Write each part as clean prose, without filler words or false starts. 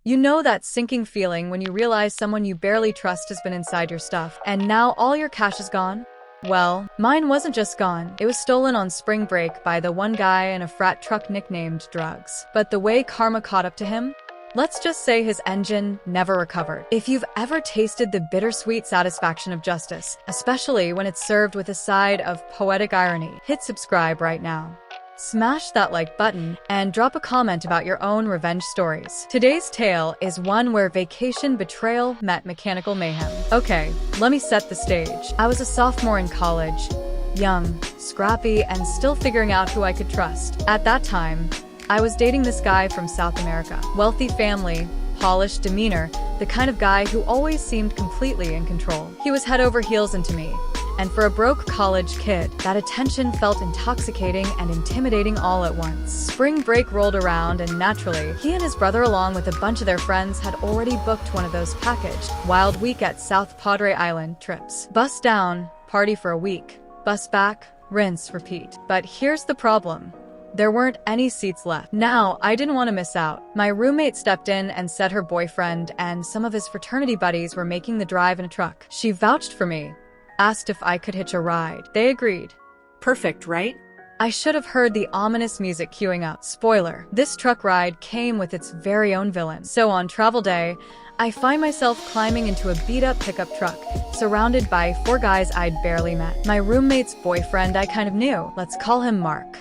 You know that sinking feeling when you realize someone you barely trust has been inside your stuff, and now all your cash is gone? Well, mine wasn't just gone. It was stolen on spring break by the one guy in a frat truck nicknamed Drugs. But the way karma caught up to him? Let's just say his engine never recovered. If you've ever tasted the bittersweet satisfaction of justice, especially when it's served with a side of poetic irony, hit subscribe right now. Smash that like button and drop a comment about your own revenge stories. Today's tale is one where vacation betrayal met mechanical mayhem. Okay, let me set the stage. I was a sophomore in college, young, scrappy, and still figuring out who I could trust. At that time, I was dating this guy from South America. Wealthy family, polished demeanor, the kind of guy who always seemed completely in control. He was head over heels into me. And for a broke college kid, that attention felt intoxicating and intimidating all at once. Spring break rolled around, and naturally, he and his brother, along with a bunch of their friends, had already booked one of those packaged Wild Week at South Padre Island trips. Bus down, party for a week. Bus back, rinse, repeat. But here's the problem. There weren't any seats left. Now, I didn't want to miss out. My roommate stepped in and said her boyfriend and some of his fraternity buddies were making the drive in a truck. She vouched for me. Asked if I could hitch a ride. They agreed. Perfect, right? I should have heard the ominous music queuing up. Spoiler, this truck ride came with its very own villain. So on travel day, I find myself climbing into a beat-up pickup truck, surrounded by 4 guys I'd barely met. My roommate's boyfriend I kind of knew. Let's call him Mark.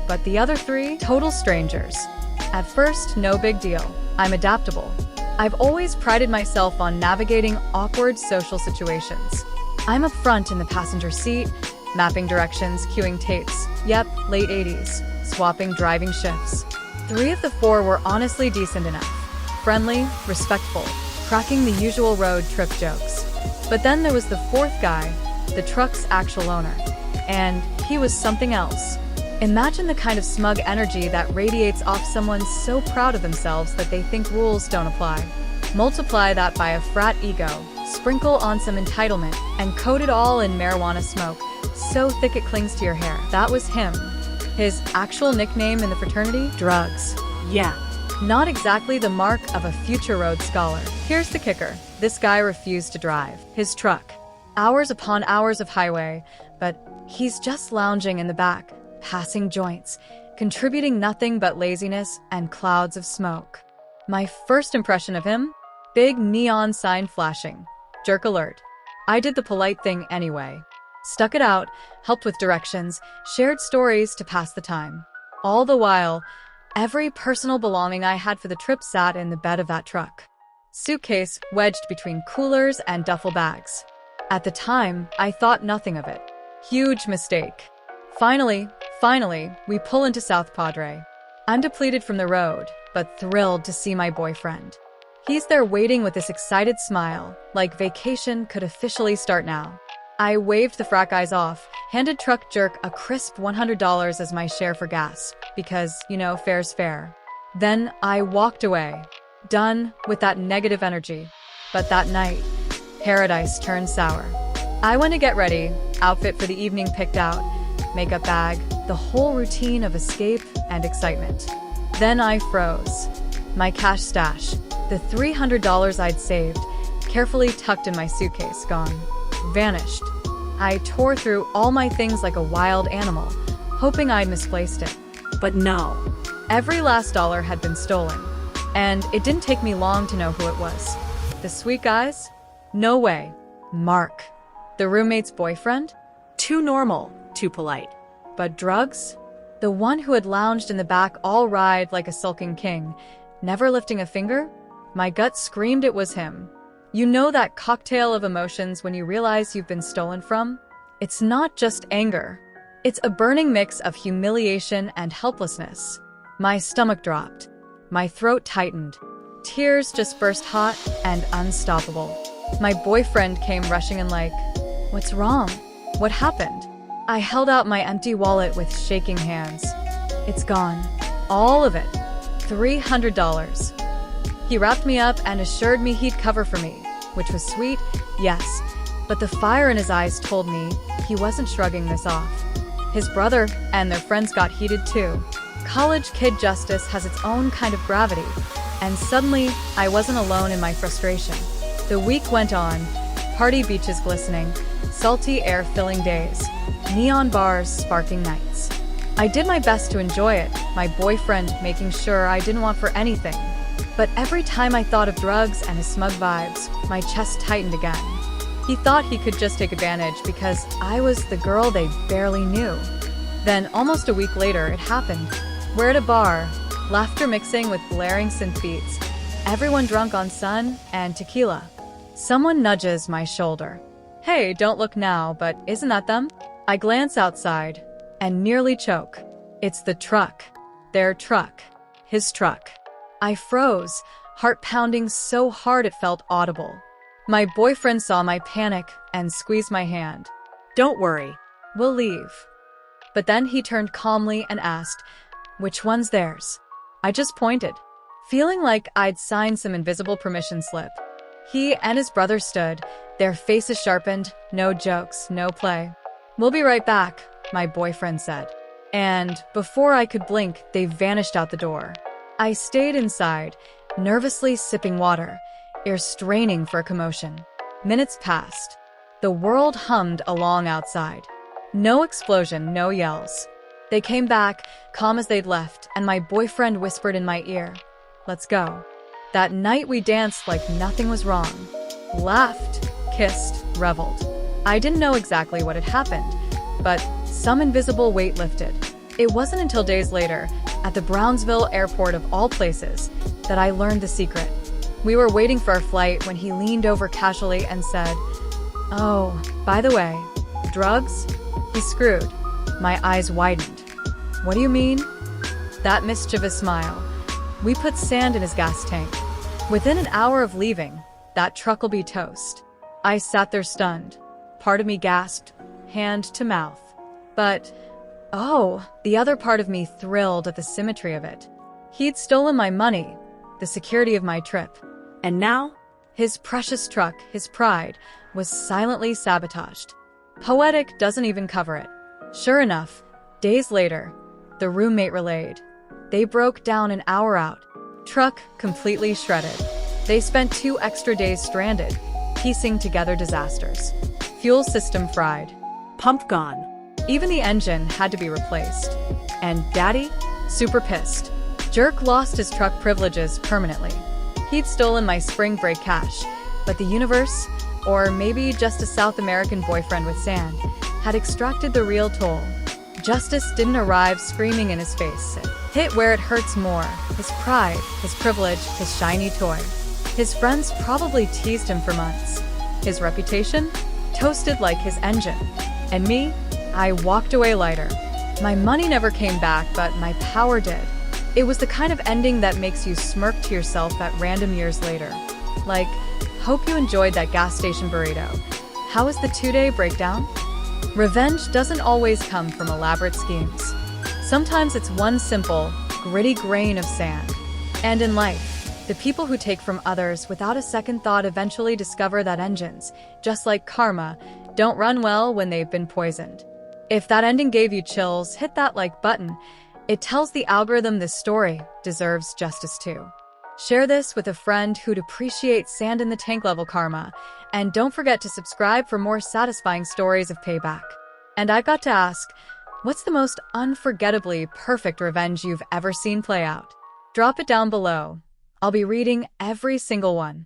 But the other 3, total strangers. At first, no big deal. I'm adaptable. I've always prided myself on navigating awkward social situations. I'm up front in the passenger seat, mapping directions, queuing tapes. Yep, late 80s, swapping driving shifts. 3 of the 4 were honestly decent enough. Friendly, respectful, cracking the usual road trip jokes. But then there was the 4th guy, the truck's actual owner. And he was something else. Imagine the kind of smug energy that radiates off someone so proud of themselves that they think rules don't apply. Multiply that by a frat ego, sprinkle on some entitlement, and coat it all in marijuana smoke, so thick it clings to your hair. That was him. His actual nickname in the fraternity? Drugs. Yeah. Not exactly the mark of a future Rhodes Scholar. Here's the kicker. This guy refused to drive his truck. Hours upon hours of highway, but he's just lounging in the back, passing joints, contributing nothing but laziness and clouds of smoke. My first impression of him? Big neon sign flashing. Jerk alert. I did the polite thing anyway. Stuck it out, helped with directions, shared stories to pass the time. All the while, every personal belonging I had for the trip sat in the bed of that truck. Suitcase wedged between coolers and duffel bags. At the time, I thought nothing of it. Huge mistake. Finally, we pull into South Padre. I'm depleted from the road, but thrilled to see my boyfriend. He's there waiting with this excited smile, like vacation could officially start now. I waved the frat guys off, handed truck jerk a crisp $100 as my share for gas, because, fair's fair. Then I walked away, done with that negative energy. But that night, paradise turned sour. I went to get ready, outfit for the evening picked out, makeup bag, the whole routine of escape and excitement. Then I froze. My cash stash, the $300 I'd saved, carefully tucked in my suitcase, gone. Vanished. I tore through all my things like a wild animal, hoping I'd misplaced it. But no. Every last dollar had been stolen. And it didn't take me long to know who it was. The sweet guys? No way. Mark. The roommate's boyfriend? Too normal, too polite. But Drugs? The one who had lounged in the back all ride like a sulking king, never lifting a finger? My gut screamed it was him. You know that cocktail of emotions when you realize you've been stolen from? It's not just anger. It's a burning mix of humiliation and helplessness. My stomach dropped. My throat tightened. Tears just burst hot and unstoppable. My boyfriend came rushing in like, "What's wrong? What happened?" I held out my empty wallet with shaking hands. It's gone. All of it. $300. He wrapped me up and assured me he'd cover for me, which was sweet, yes, but the fire in his eyes told me he wasn't shrugging this off. His brother and their friends got heated too. College kid justice has its own kind of gravity. And suddenly, I wasn't alone in my frustration. The week went on, party beaches glistening, salty air filling days, neon bars sparking nights. I did my best to enjoy it, my boyfriend making sure I didn't want for anything. But every time I thought of drugs and his smug vibes, my chest tightened again. He thought he could just take advantage because I was the girl they barely knew. Then, almost a week later, it happened. We're at a bar, laughter mixing with blaring synth beats, everyone drunk on sun and tequila. Someone nudges my shoulder. Hey, don't look now, but isn't that them? I glance outside and nearly choke. It's the truck. Their truck. His truck. I froze, heart pounding so hard it felt audible. My boyfriend saw my panic and squeezed my hand. Don't worry. We'll leave. But then he turned calmly and asked, which one's theirs? I just pointed, feeling like I'd signed some invisible permission slip. He and his brother stood, their faces sharpened, no jokes, no play. We'll be right back, my boyfriend said. And before I could blink, they vanished out the door. I stayed inside, nervously sipping water, ears straining for a commotion. Minutes passed. The world hummed along outside. No explosion, no yells. They came back, calm as they'd left, and my boyfriend whispered in my ear, let's go. That night we danced like nothing was wrong. Laughed, kissed, reveled. I didn't know exactly what had happened, but some invisible weight lifted. It wasn't until days later, at the Brownsville airport of all places, that I learned the secret. We were waiting for our flight when he leaned over casually and said, oh, by the way, drugs? He screwed. My eyes widened. What do you mean? That mischievous smile. We put sand in his gas tank. Within an hour of leaving, that truck'll be toast. I sat there stunned. Part of me gasped, hand to mouth. But, oh, the other part of me thrilled at the symmetry of it. He'd stolen my money, the security of my trip. And now? His precious truck, his pride, was silently sabotaged. Poetic doesn't even cover it. Sure enough, days later, the roommate relayed. They broke down an hour out. Truck completely shredded. They spent 2 extra days stranded, piecing together disasters. Fuel system fried. Pump gone. Even the engine had to be replaced. And Daddy? Super pissed. Jerk lost his truck privileges permanently. He'd stolen my spring break cash, but the universe, or maybe just a South American boyfriend with sand, had extracted the real toll. Justice didn't arrive screaming in his face. It hit where it hurts more. His pride, his privilege, his shiny toy. His friends probably teased him for months. His reputation? Toasted like his engine. And me? I walked away lighter. My money never came back, but my power did. It was the kind of ending that makes you smirk to yourself at random years later. Like, hope you enjoyed that gas station burrito. How was the 2-day breakdown? Revenge doesn't always come from elaborate schemes. Sometimes it's one simple, gritty grain of sand. And in life, the people who take from others without a second thought eventually discover that engines, just like karma, don't run well when they've been poisoned. If that ending gave you chills, hit that like button. It tells the algorithm this story deserves justice too. Share this with a friend who'd appreciate sand in the tank level karma, and don't forget to subscribe for more satisfying stories of payback. And I got to ask, what's the most unforgettably perfect revenge you've ever seen play out? Drop it down below. I'll be reading every single one.